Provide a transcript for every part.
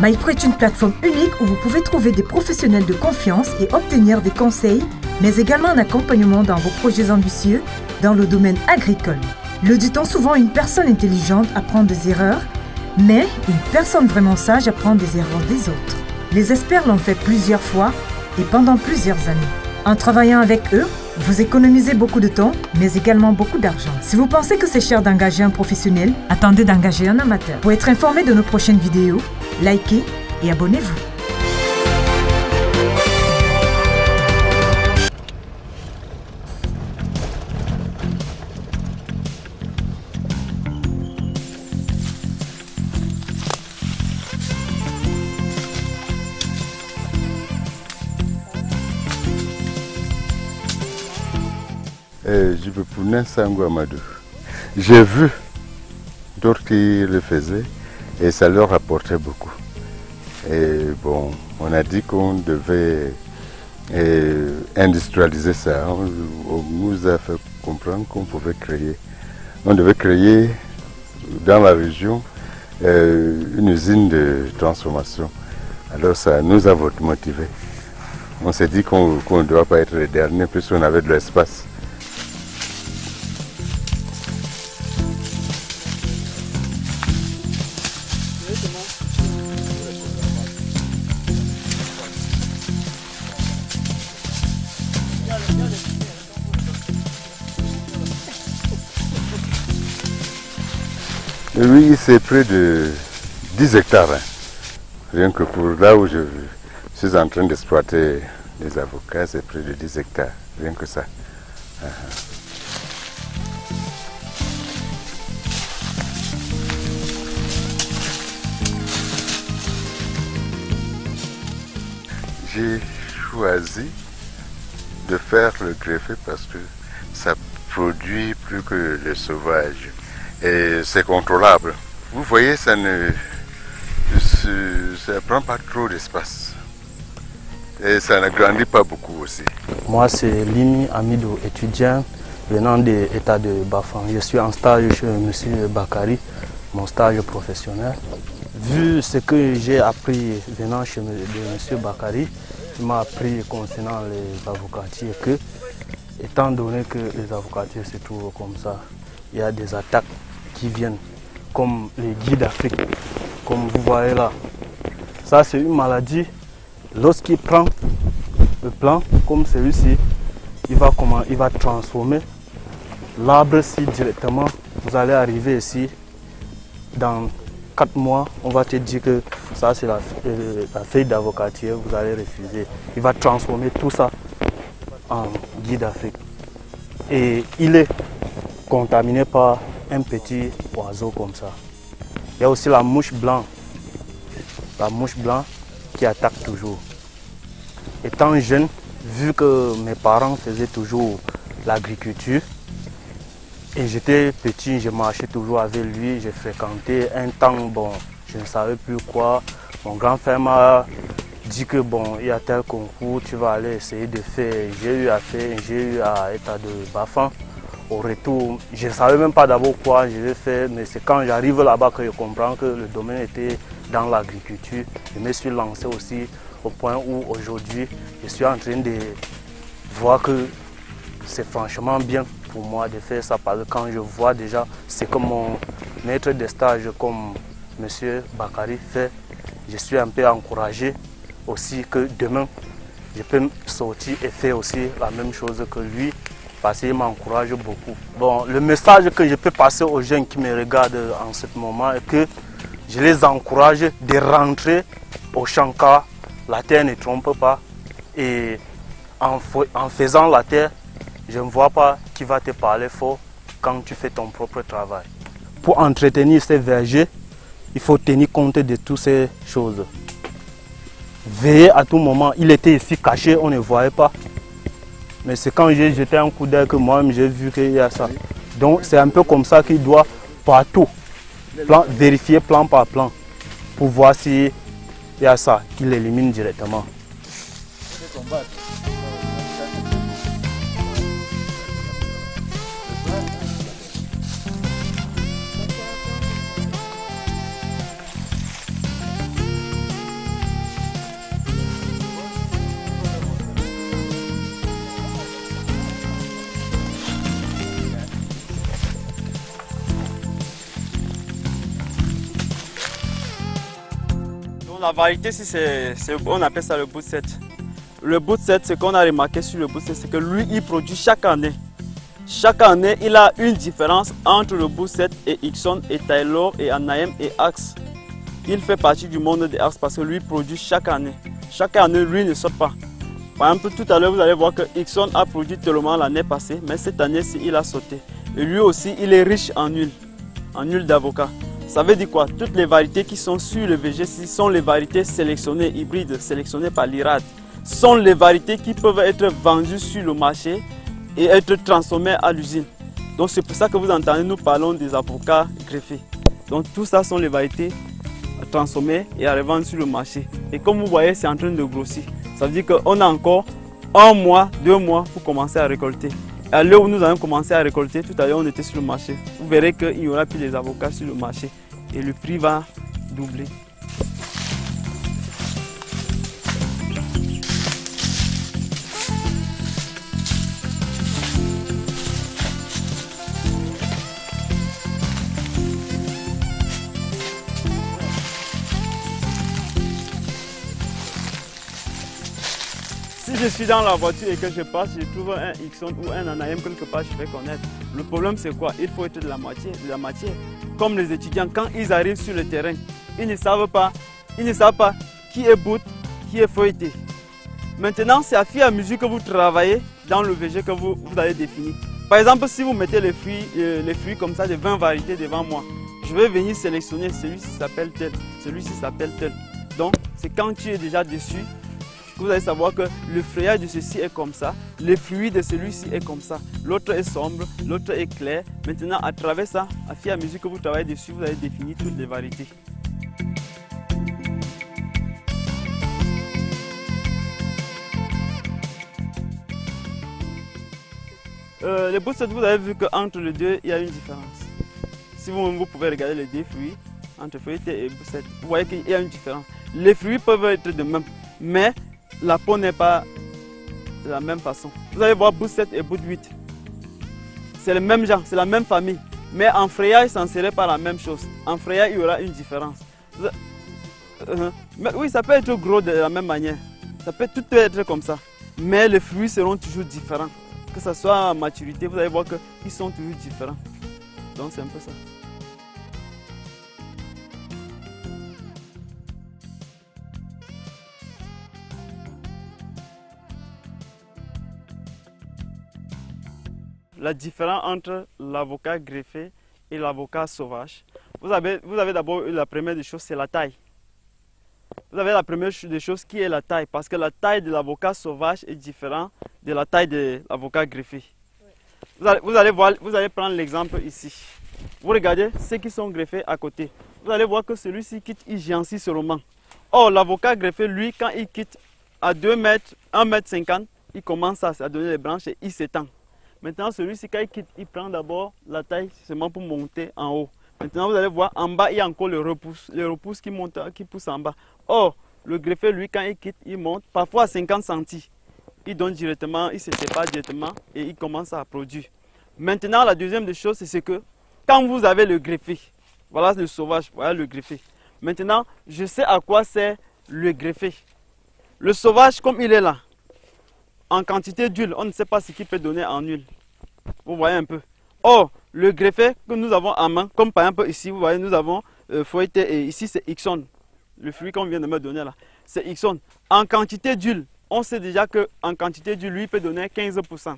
MyPro est une plateforme unique où vous pouvez trouver des professionnels de confiance et obtenir des conseils, mais également un accompagnement dans vos projets ambitieux dans le domaine agricole. Le dit-on souvent, une personne intelligente apprend des erreurs, mais une personne vraiment sage apprend des erreurs des autres. Les experts l'ont fait plusieurs fois et pendant plusieurs années. En travaillant avec eux, vous économisez beaucoup de temps, mais également beaucoup d'argent. Si vous pensez que c'est cher d'engager un professionnel, attendez d'engager un amateur. Pour être informé de nos prochaines vidéos, likez et abonnez-vous. Je peux prendre Sango Amadou. J'ai vu d'autres qui le faisaient et ça leur apportait beaucoup. Et bon, on a dit qu'on devait industrialiser ça. On nous a fait comprendre qu'on pouvait créer. On devait créer dans la région une usine de transformation. Alors ça nous a motivés. On s'est dit qu'on ne doit pas être les derniers puisqu'on avait de l'espace. Oui, c'est près de 10 hectares. Hein. Rien que pour là où je suis en train d'exploiter les avocats, c'est près de 10 hectares. Rien que ça. J'ai choisi de faire le greffé parce que ça produit plus que le sauvage. Et c'est contrôlable. Vous voyez, ça ne prend pas trop d'espace. Et ça ne grandit pas beaucoup aussi. Moi, c'est Limi Amidou, étudiant venant de l'État de Bafang. Je suis en stage chez M. Bakari, mon stage professionnel. Vu ce que j'ai appris venant de M. Bakari, il m'a appris concernant les avocatiers que, étant donné que les avocatiers se trouvent comme ça, il y a des attaques qui viennent comme les guides d'Afrique, comme vous voyez là. Ça, c'est une maladie. Lorsqu'il prend le plant comme celui-ci, il va transformer l'arbre-ci directement. Vous allez arriver ici, dans 4 mois, on va te dire que ça c'est la feuille d'avocatier, vous allez refuser. Il va transformer tout ça en guide d'Afrique. Et il est contaminé par un petit oiseau comme ça. Il y a aussi la mouche blanche. La mouche blanche qui attaque toujours. Étant jeune, vu que mes parents faisaient toujours l'agriculture, et j'étais petit, je marchais toujours avec lui, j'ai fréquenté un temps, bon, je ne savais plus quoi. Mon grand-frère m'a dit que bon, il y a tel concours, tu vas aller essayer de faire. J'ai eu à faire, j'ai eu à l'État de Bafang. Au retour, je ne savais même pas d'abord quoi je vais faire, mais c'est quand j'arrive là-bas que je comprends que le domaine était dans l'agriculture. Je me suis lancé aussi au point où aujourd'hui, je suis en train de voir que c'est franchement bien pour moi de faire ça, parce que quand je vois déjà ce que mon maître de stage comme M. Bakari fait, je suis un peu encouragé aussi que demain, je peux sortir et faire aussi la même chose que lui, parce qu'il m'encourage beaucoup. Bon, le message que je peux passer aux jeunes qui me regardent en ce moment est que je les encourage de rentrer au champ car la terre ne trompe pas. Et en faisant la terre, je ne vois pas qui va te parler fort quand tu fais ton propre travail. Pour entretenir ces vergers, il faut tenir compte de toutes ces choses. Veiller à tout moment, il était ici caché, on ne voyait pas. Mais c'est quand j'ai jeté un coup d'œil que moi-même j'ai vu qu'il y a ça. Donc c'est un peu comme ça qu'il doit partout vérifier plan par plan pour voir s'il y a ça, qu'il élimine directement. Bon, la variété, on appelle ça le bout 7. Le bout 7, ce qu'on a remarqué sur le bout 7, c'est que lui, il produit chaque année. Chaque année, il a une différence entre le bout 7 et Ixon et Taylor et Anahem et Axe. Il fait partie du monde des Axe parce que lui produit chaque année. Chaque année, lui ne saute pas. Par exemple, tout à l'heure, vous allez voir que Ixon a produit tellement l'année passée, mais cette année-ci, il a sauté. Et lui aussi, il est riche en huile d'avocat. Ça veut dire quoi? Toutes les variétés qui sont sur le VG6 sont les variétés sélectionnées, hybrides, sélectionnées par l'IRAD. Sont les variétés qui peuvent être vendues sur le marché et être transformées à l'usine. Donc c'est pour ça que vous entendez, nous parlons des avocats greffés. Donc tout ça sont les variétés transformées et à revendre sur le marché. Et comme vous voyez, c'est en train de grossir. Ça veut dire qu'on a encore 1 mois, 2 mois pour commencer à récolter. Et à l'heure où nous allons commencer à récolter, tout à l'heure on était sur le marché. Vous verrez qu'il n'y aura plus les avocats sur le marché et le prix va doubler. Si je suis dans la voiture et que je passe, je trouve un Ixon ou un Anahem quelque part, je vais connaître. Le problème c'est quoi? Il faut être de la matière. Comme les étudiants, quand ils arrivent sur le terrain, ils ne savent pas qui est bout, qui est feuilleté. Maintenant, c'est à fur et à mesure que vous travaillez dans le VG que vous allez définir. Par exemple, si vous mettez les fruits comme ça de 20 variétés devant moi, je vais venir sélectionner celui-ci s'appelle tel, celui-ci s'appelle tel. Donc, c'est quand tu es déjà dessus, vous allez savoir que le feuillage de ceci est comme ça, le fruit de celui-ci est comme ça, l'autre est sombre, l'autre est clair. Maintenant, à travers ça, à fur et à mesure que vous travaillez dessus, vous allez définir toutes les variétés. Les bout 7, vous avez vu qu'entre les deux, il y a une différence. Si vous pouvez regarder les deux fruits, entre feuilleté et bout 7, vous voyez qu'il y a une différence. Les fruits peuvent être de même, mais la peau n'est pas de la même façon. Vous allez voir bout 7 et bout 8. C'est le même genre, c'est la même famille. Mais en frayage, ça ne serait pas la même chose. En frayage, il y aura une différence. Mais oui, ça peut être gros de la même manière. Tout peut être comme ça. Mais les fruits seront toujours différents. Que ce soit en maturité, vous allez voir qu'ils sont toujours différents. Donc c'est un peu ça. La différence entre l'avocat greffé et l'avocat sauvage. Vous avez d'abord la première des choses, c'est la taille. Vous avez la première des choses qui est la taille, parce que la taille de l'avocat sauvage est différente de la taille de l'avocat greffé. Vous allez prendre l'exemple ici. Vous regardez ceux qui sont greffés à côté. Vous allez voir que celui-ci quitte, il giansit seulement. Or, l'avocat greffé, lui, quand il quitte à 2 mètres, 1 mètre 50, il commence à donner les branches et il s'étend. Maintenant, celui-ci, quand il quitte, il prend d'abord la taille seulement pour monter en haut. Maintenant, vous allez voir, en bas, il y a encore le repousse qui monte, qui pousse en bas. Or, le greffé, lui, quand il quitte, il monte, parfois à 50 cm. Il donne directement, il se sépare directement et il commence à produire. Maintenant, la deuxième des choses, c'est que quand vous avez le greffé, voilà le sauvage, voilà le greffé. Maintenant, je sais à quoi sert le greffé. Le sauvage, comme il est là, en quantité d'huile, on ne sait pas ce qu'il peut donner en huile. Vous voyez un peu. Or, le greffé que nous avons en main, comme par exemple ici, vous voyez, nous avons feuilleté et ici c'est Ixon. Le fruit qu'on vient de me donner là, c'est Ixon. En quantité d'huile, on sait déjà qu'en quantité d'huile, lui peut donner 15%.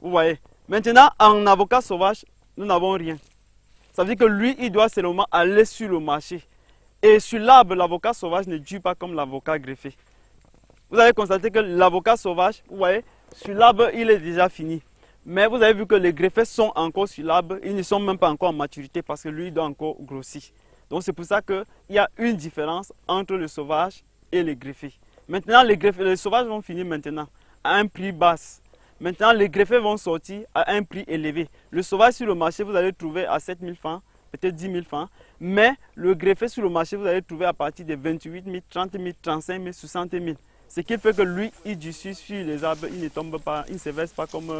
Vous voyez. Maintenant, en avocat sauvage, nous n'avons rien. Ça veut dire que lui, il doit seulement aller sur le marché. Et sur l'arbre, l'avocat sauvage ne dure pas comme l'avocat greffé. Vous allez constater que l'avocat sauvage, vous voyez, sur l'arbre, il est déjà fini. Mais vous avez vu que les greffés sont encore sur l'arbre, ils ne sont même pas encore en maturité parce que lui, il doit encore grossir. Donc c'est pour ça qu'il y a une différence entre le sauvage et les greffés. Maintenant, les sauvages vont finir maintenant à un prix bas. Maintenant, les greffés vont sortir à un prix élevé. Le sauvage sur le marché, vous allez trouver à 7 000 francs, peut-être 10 000 francs. Mais le greffé sur le marché, vous allez trouver à partir de 28 000, 30 000, 35 000, 60 000. Ce qui fait que lui, il dessus sur les arbres, il ne tombe pas, il ne se verse pas comme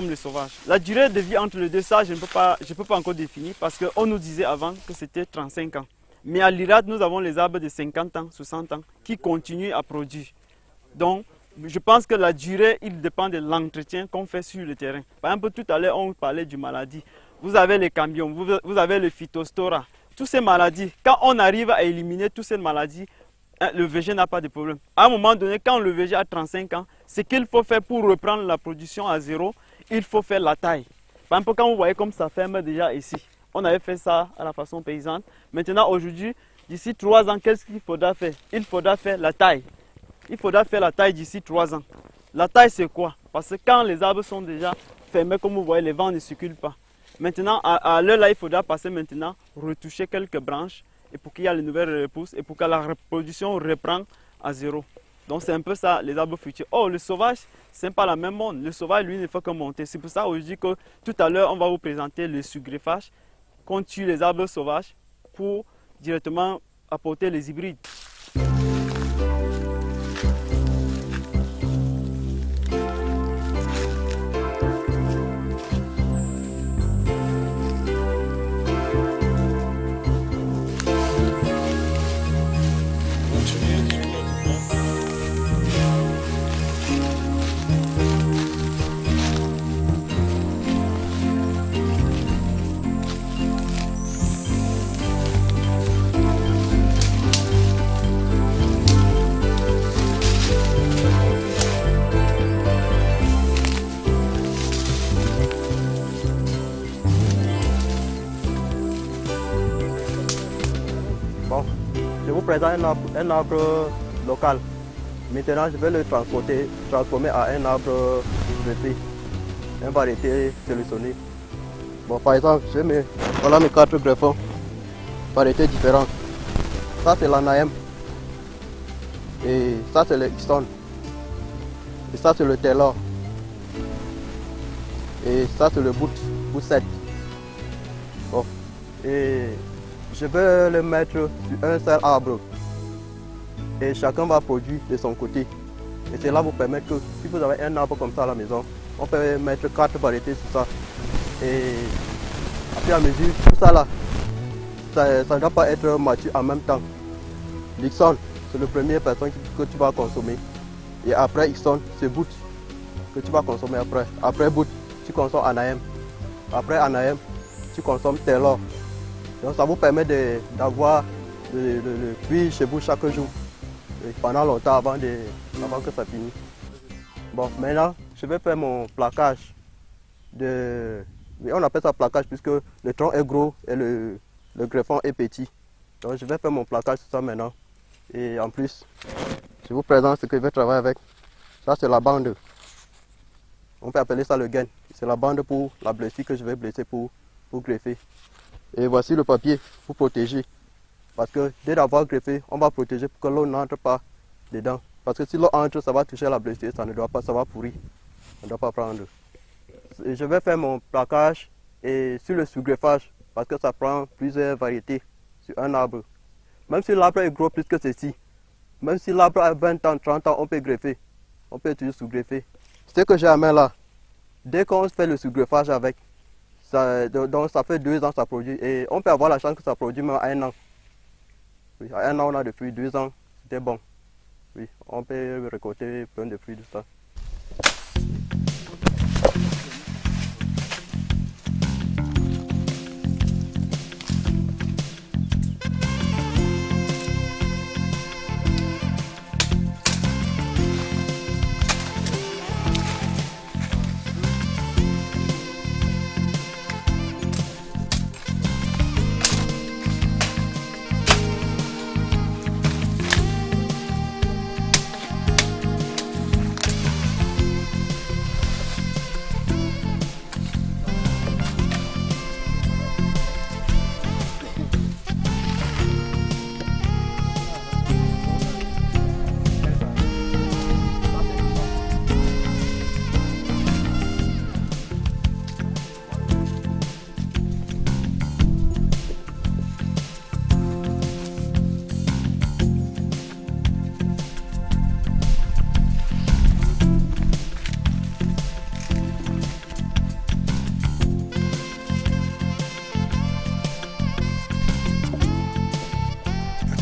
le sauvage. La durée de vie entre les deux, ça, je ne peux pas encore définir parce qu'on nous disait avant que c'était 35 ans. Mais à l'Irak, nous avons les arbres de 50 ans, 60 ans qui continuent à produire. Donc, je pense que la durée, il dépend de l'entretien qu'on fait sur le terrain. Par exemple, tout à l'heure, on parlait du maladie. Vous avez les cambiums, vous avez le phytophthora. Toutes ces maladies, quand on arrive à éliminer toutes ces maladies, le VG n'a pas de problème. À un moment donné, quand le VG a 35 ans, ce qu'il faut faire pour reprendre la production à zéro, il faut faire la taille. Par exemple, quand vous voyez comme ça ferme déjà ici, on avait fait ça à la façon paysanne. Maintenant, aujourd'hui, d'ici 3 ans, qu'est-ce qu'il faudra faire? Il faudra faire la taille. Il faudra faire la taille d'ici 3 ans. La taille, c'est quoi? Parce que quand les arbres sont déjà fermés, comme vous voyez, les vents ne circulent pas. Maintenant, à l'heure là, il faudra passer maintenant, retoucher quelques branches et pour qu'il y ait les nouvelles repousses et pour que la reproduction reprenne à zéro. Donc c'est un peu ça, les arbres fruitiers. Oh, le sauvage, ce n'est pas la même monde. Le sauvage, lui, ne fait que monter. C'est pour ça aujourd'hui que tout à l'heure, on va vous présenter le surgreffage qu'on tue les arbres sauvages pour directement apporter les hybrides. Bon, je vous présente un arbre local. Maintenant, je vais le transformer à un arbre greffé, une variété sélectionnée. Bon, par exemple, voilà mes 4 greffons, variétés différentes. Ça, c'est l'Anahem. Et ça, c'est le Ixton. Et ça, c'est le Taylor. Et ça, c'est le Boot 7. Bon, et je vais le mettre sur un seul arbre et chacun va produire de son côté. Et cela vous permet que si vous avez un arbre comme ça à la maison, on peut mettre 4 variétés sur ça. Et à fur et à mesure, tout ça là, ça ne doit pas être mature en même temps. L'Ixon, c'est le premier personne que tu vas consommer. Et après Ixon, c'est Boot que tu vas consommer après. Après Boot, tu consommes Anahem. Après Anahem, tu consommes Taylor. Donc ça vous permet d'avoir le fruit chez vous chaque jour, et pendant longtemps avant que ça finisse. Bon, maintenant, je vais faire mon plaquage. On appelle ça plaquage puisque le tronc est gros et le greffon est petit. Donc je vais faire mon plaquage sur ça maintenant. Et en plus, je vous présente ce que je vais travailler avec. Ça c'est la bande. On peut appeler ça le gain. C'est la bande pour la blessure que je vais blesser pour greffer. Et voici le papier pour protéger. Parce que dès d'avoir greffé, on va protéger pour que l'eau n'entre pas dedans. Parce que si l'eau entre, ça va toucher la blessure, ça ne doit pas, ça va pourrir. On ne doit pas prendre. Et je vais faire mon plaquage et sur le sous-greffage, parce que ça prend plusieurs variétés sur un arbre. Même si l'arbre est gros plus que ceci, même si l'arbre a 20 ans, 30 ans, on peut greffer. On peut toujours sous-greffer. Ce que j'ai à main là, dès qu'on fait le sous-greffage avec, donc ça fait 2 ans ça produit et on peut avoir la chance que ça produit même à 1 an. Oui, à 1 an on a des fruits, 2 ans c'était bon. Oui, on peut récolter plein de fruits de ça.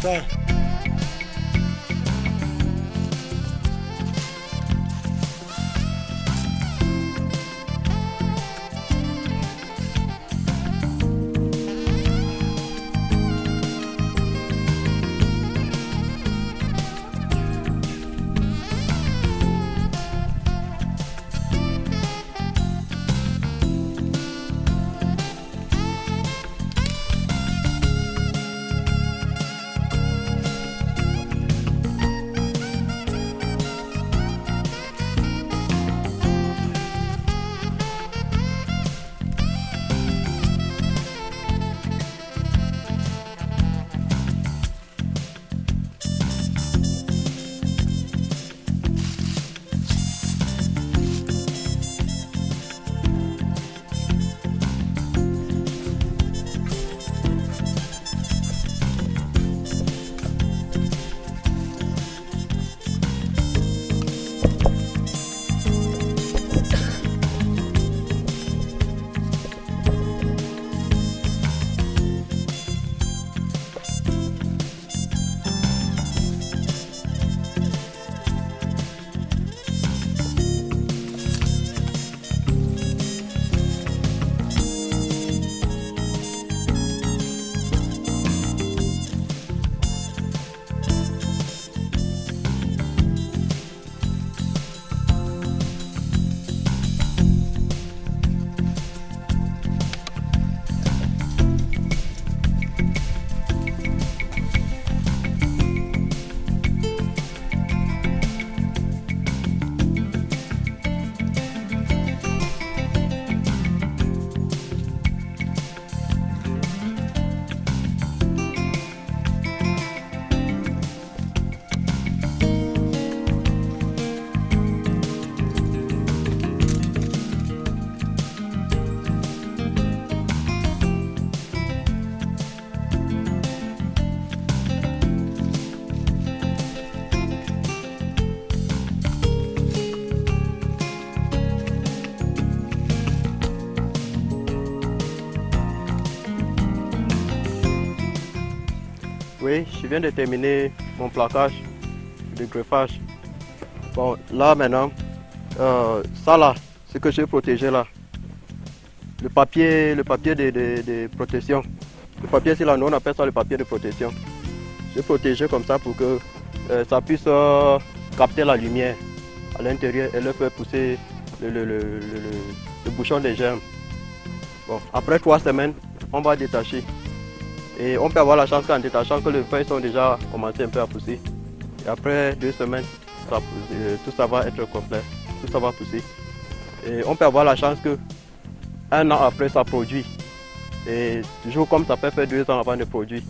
Ça. Oui, je viens de terminer mon plaquage de greffage. Bon, là maintenant, ça là, ce que j'ai protégé là, le papier de protection. Le papier, c'est là, nous on appelle ça le papier de protection. J'ai protégé comme ça pour que ça puisse capter la lumière à l'intérieur et le faire pousser le bouchon des germes. Bon, après 3 semaines, on va détacher. Et on peut avoir la chance qu'en détachant que les feuilles sont déjà commencé un peu à pousser. Et après 2 semaines, tout ça va être complet, tout ça va pousser. Et on peut avoir la chance que 1 an après ça produit. Et toujours comme ça peut faire 2 ans avant de produire.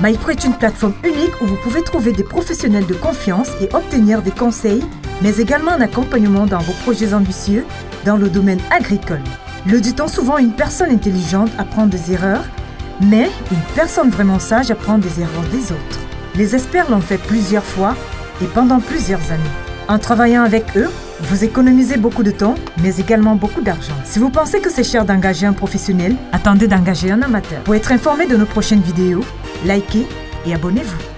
MyPro est une plateforme unique où vous pouvez trouver des professionnels de confiance et obtenir des conseils, mais également un accompagnement dans vos projets ambitieux dans le domaine agricole. Le dit-on souvent, une personne intelligente apprend des erreurs, mais une personne vraiment sage apprend des erreurs des autres. Les experts l'ont fait plusieurs fois et pendant plusieurs années. En travaillant avec eux, vous économisez beaucoup de temps, mais également beaucoup d'argent. Si vous pensez que c'est cher d'engager un professionnel, attendez d'engager un amateur. Pour être informé de nos prochaines vidéos, likez et abonnez-vous.